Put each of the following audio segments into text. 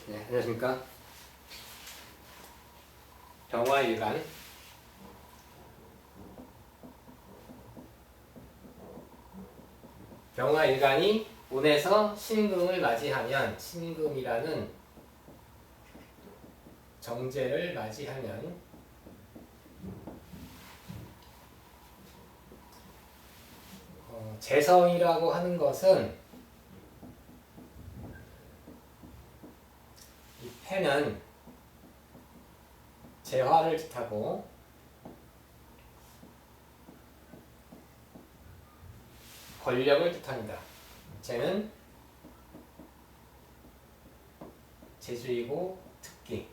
네, 안녕하십니까. 병화일간 병화일간이 운에서 신금을 맞이하면, 신금이라는 정제를 맞이하면 재성이라고 하는 것은, 이 패는 재화를 뜻하고 권력을 뜻합니다. 재는 재주이고 특기,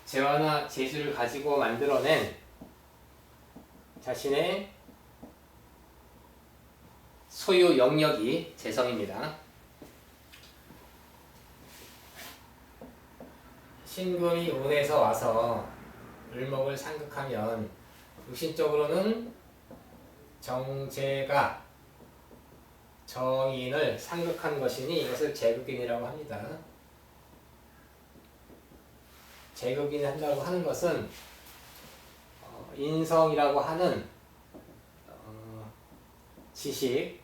재화나 재주를 가지고 만들어낸 자신의 소유 영역이 재성입니다. 신금이 운에서 와서 을목을 상극하면 육신적으로는 정제가 정인을 상극한 것이니 이것을 제극인이라고 합니다. 제극인을 한다고 하는 것은 인성이라고 하는 지식,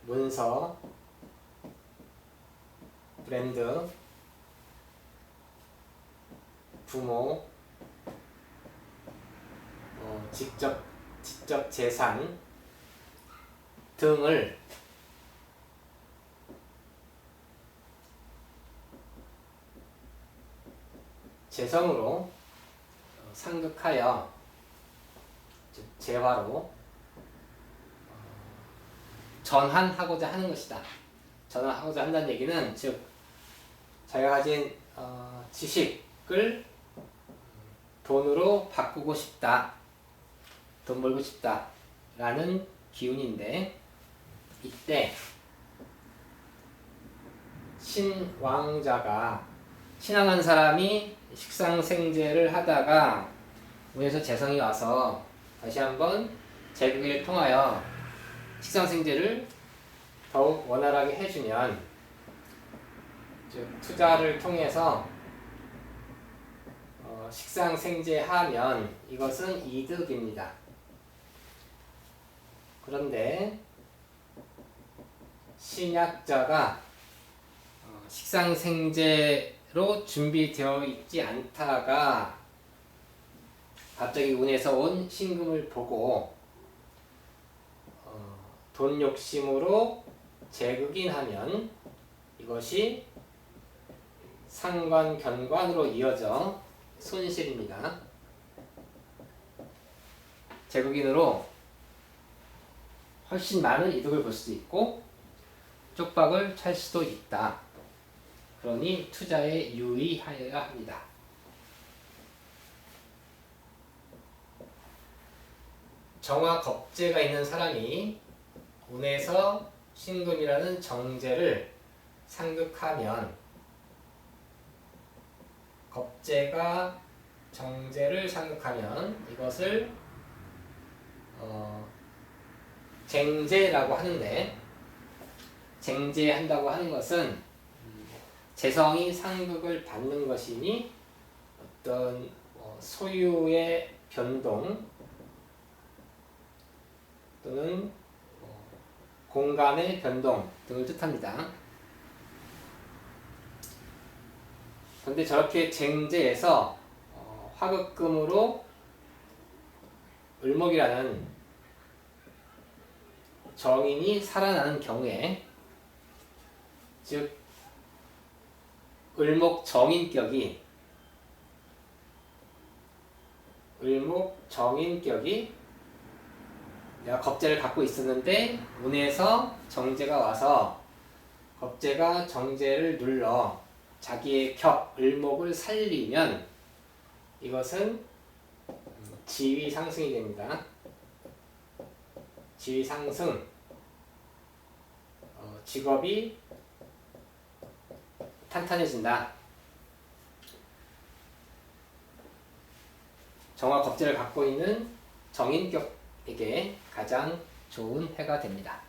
문서, 브랜드, 부모, 지적 재산 등을 재성으로 상극하여, 즉 재화로 전환하고자 하는 것이다. 전환하고자 한다는 얘기는, 즉 자기가 가진 지식을 돈으로 바꾸고 싶다, 돈 벌고 싶다 라는 기운인데, 이때 신왕자가, 신왕한 사람이 식상생제를 하다가 운에서 재성이 와서 다시 한번 제극인을 통하여 식상생제를 더욱 원활하게 해주면, 즉 투자를 통해서 식상생제하면 이것은 이득입니다. 그런데 신약자가 식상생제로 준비되어 있지 않다가 갑자기 운에서 온 신금을 보고 돈 욕심으로 제극인하면 이것이 상관견관으로 이어져 손실입니다. 제극인으로 훨씬 많은 이득을 볼 수도 있고 쪽박을 찰 수도 있다. 그러니 투자에 유의하여야 합니다. 정화 겁재가 있는 사람이 운에서 신금이라는 정제를 상극하면, 겁재가 정제를 상극하면 이것을 쟁제라고 하는데, 쟁제한다고 하는 것은 재성이 상극을 받는 것이니 어떤 소유의 변동 또는 공간의 변동 등을 뜻합니다. 그런데 저렇게 쟁제에서 화극금으로 을목이라는 정인이 살아나는 경우에, 즉 을목 정인격이 내가 겁재를 갖고 있었는데 운에서 정제가 와서 겁재가 정제를 눌러 자기의 격, 을목을 살리면 이것은 지위 상승이 됩니다. 지위 상승, 직업이 탄탄해진다. 정화 겁재를 갖고 있는 정인격에게 가장 좋은 해가 됩니다.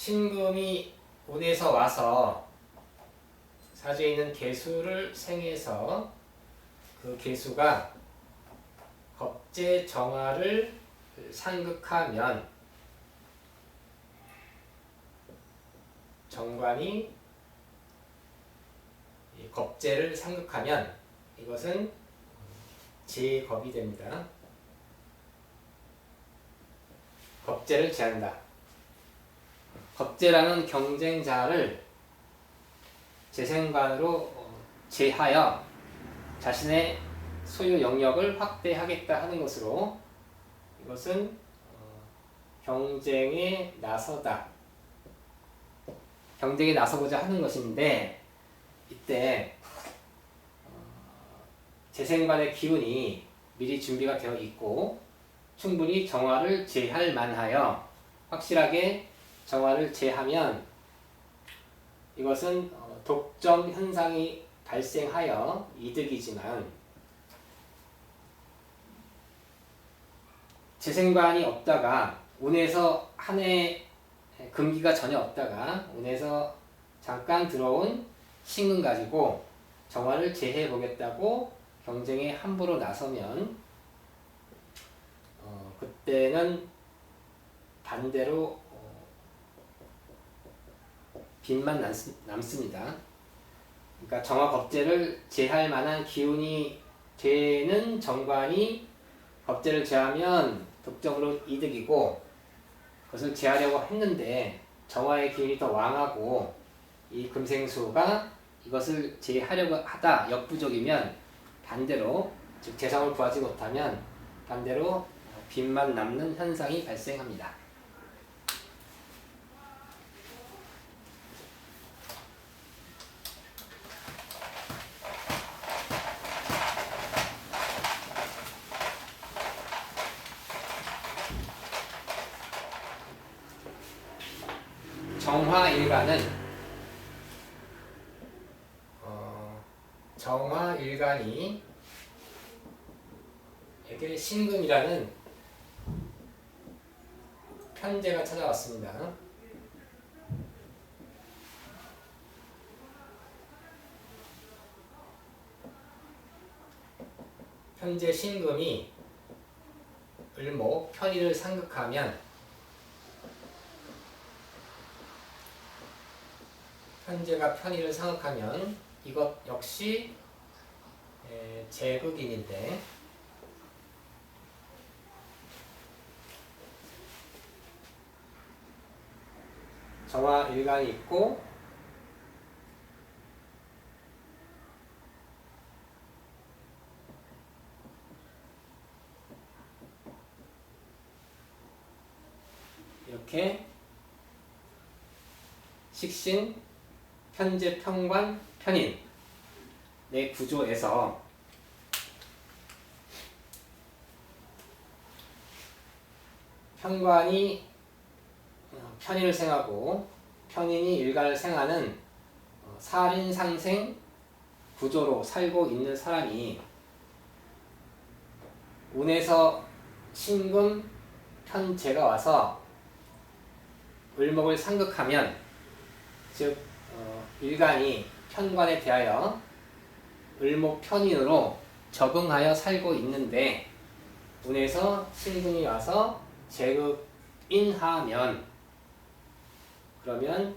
신금이 운에서 와서 사주에 있는 계수를 생해서 그 계수가 겁재 정화를 상극하면 정관이 겁재를 상극하면 이것은 제겁이 됩니다. 겁재를 제한다. 겁재라는 경쟁자를 재생관으로 제하여 자신의 소유 영역을 확대하겠다 하는 것으로 이것은 경쟁에 나서다. 경쟁에 나서보자 하는 것인데 이때 재생관의 기운이 미리 준비가 되어 있고 충분히 정화를 제할 만하여 확실하게 정화를 제하면 이것은 독점 현상이 발생하여 이득이지만 재생관이 없다가 운에서 한 해 금기가 전혀 없다가 운에서 잠깐 들어온 신금 가지고 정화를 제해 보겠다고 경쟁에 함부로 나서면 그때는 반대로 빚만 남습니다. 그러니까 정화 겁재를 제할 만한 기운이 되는 정관이 겁재를 제하면 독점으로 이득이고 그것을 제하려고 했는데 정화의 기운이 더 왕하고 이 금생수가 이것을 제하려고 하다 역부족이면 반대로 즉 재성을 구하지 못하면 반대로 빚만 남는 현상이 발생합니다. 정화일간이 에게 신금이라는 편제가 찾아왔습니다. 편제 신금이 을목 편의를 상극하면 편제가 편의를 상극하면 이것 역시 제극인인데 정화일간이 있고 이렇게 식신, 편제, 편관, 편인 네 구조에서 편관이 편인을 생하고 편인이 일간을 생하는 살인상생 구조로 살고 있는 사람이 운에서 신금 편제가 와서 을목을 상극하면 즉 일간이 편관에 대하여 을목 편인으로 적응하여 살고 있는데 운에서 신금이 와서 제극인하면 그러면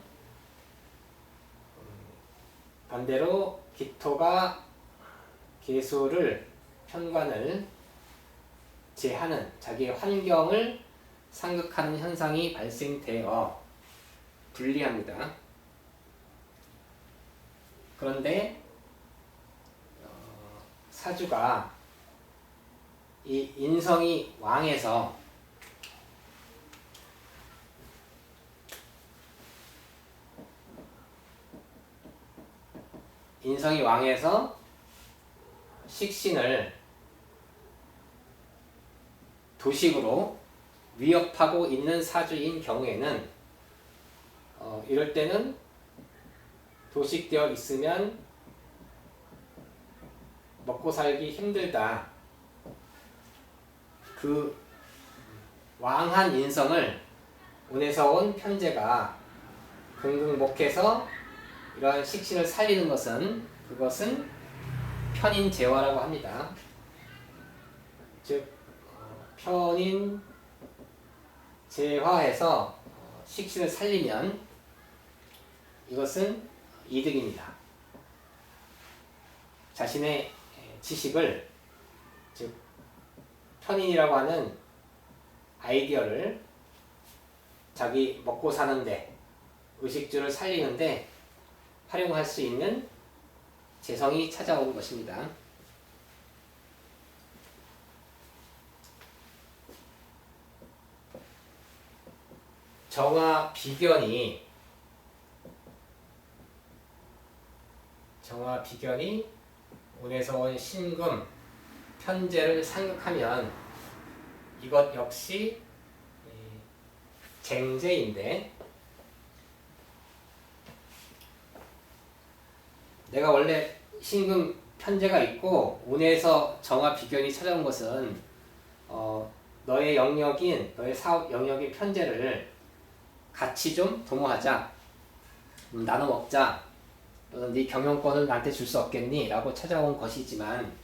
반대로 기토가 계수를 편관을 제하는 자기의 환경을 상극하는 현상이 발생되어 불리합니다. 그런데 사주가 이 인성이 왕에서 식신을 도식으로 위협하고 있는 사주인 경우에는 이럴 때는 도식되어 있으면 먹고 살기 힘들다. 그 왕한 인성을 운에서 온 편제가 긍긍목해서 이러한 식신을 살리는 것은 그것은 편인제화라고 합니다. 즉 편인제화해서 식신을 살리면 이것은 이득입니다. 자신의 지식을, 즉 편인이라고 하는 아이디어를 자기 먹고 사는데, 의식주를 살리는데 활용할 수 있는 재성이 찾아오는 것입니다. 정화 비견이 운에서 온 신금, 편재를 상극하면 이것 역시 쟁재인데, 내가 원래 신금 편재가 있고 운에서 정화 비견이 찾아온 것은 너의 사업 영역인 편재를 같이 좀 도모하자, 나눠 먹자, 너는 네 경영권을 나한테 줄 수 없겠니? 라고 찾아온 것이지만,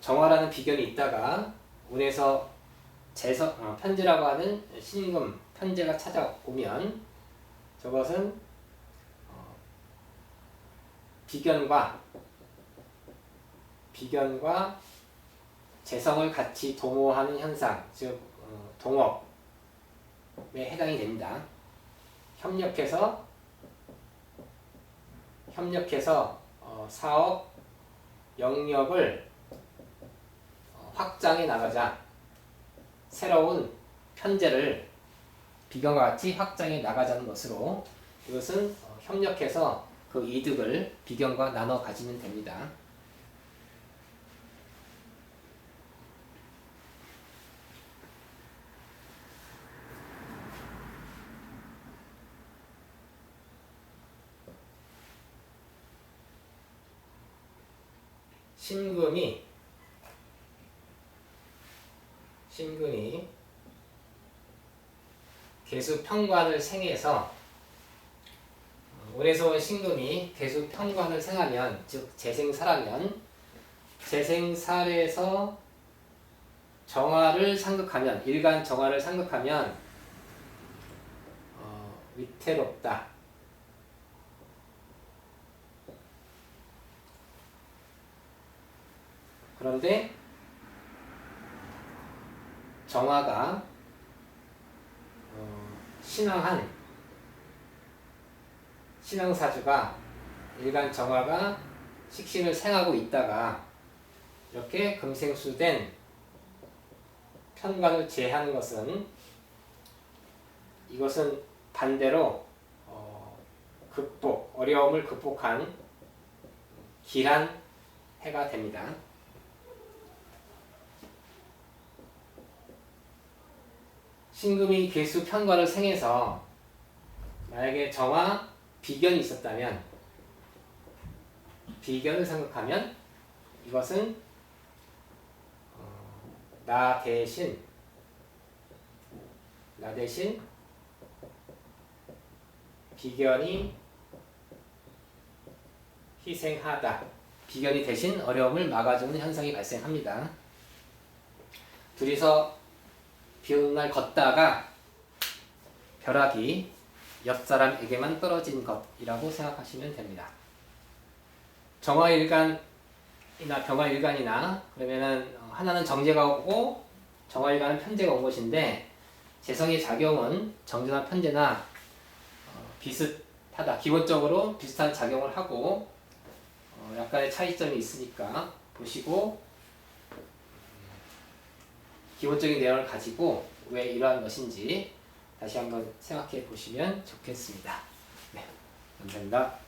정화라는 비견이 있다가 운에서 편재라고 하는 신금 편재가 찾아오면 저것은 비견과 재성을 같이 도모하는 현상, 즉 동업에 해당이 됩니다. 협력해서 사업 영역을 확장해 나가자, 새로운 편재를 비견과 같이 확장해 나가자는 것으로, 이것은 협력해서 그 이득을 비견과 나눠 가지면 됩니다. 신금이 계수평관을 생해서, 운에서 온 신금이 계수평관을 생하면, 즉 재생사라면, 재생살에서 정화를 상극하면, 일간 정화를 상극하면 위태롭다. 그런데 정화가 신앙사주가 일간 정화가 식신을 생하고 있다가 이렇게 금생수된 편관을 제하는 것은, 이것은 반대로 어려움을 극복한 길한 해가 됩니다. 신금이 계수 편관을 생해서 만약에 정화 비견이 있었다면, 비견을 생각하면 이것은 나 대신 비견이 희생하다. 비견이 대신 어려움을 막아주는 현상이 발생합니다. 둘이서 비 오는 날 걷다가 벼락이 옆 사람에게만 떨어진 것이라고 생각하시면 됩니다. 정화일간이나 병화일간이나, 그러면은 하나는 정제가 오고 정화일간은 편제가 온 것인데, 재성의 작용은 정제나 편제나 비슷하다. 기본적으로 비슷한 작용을 하고 약간의 차이점이 있으니까 보시고 기본적인 내용을 가지고 왜 이러한 것인지 다시 한번 생각해 보시면 좋겠습니다. 네, 감사합니다.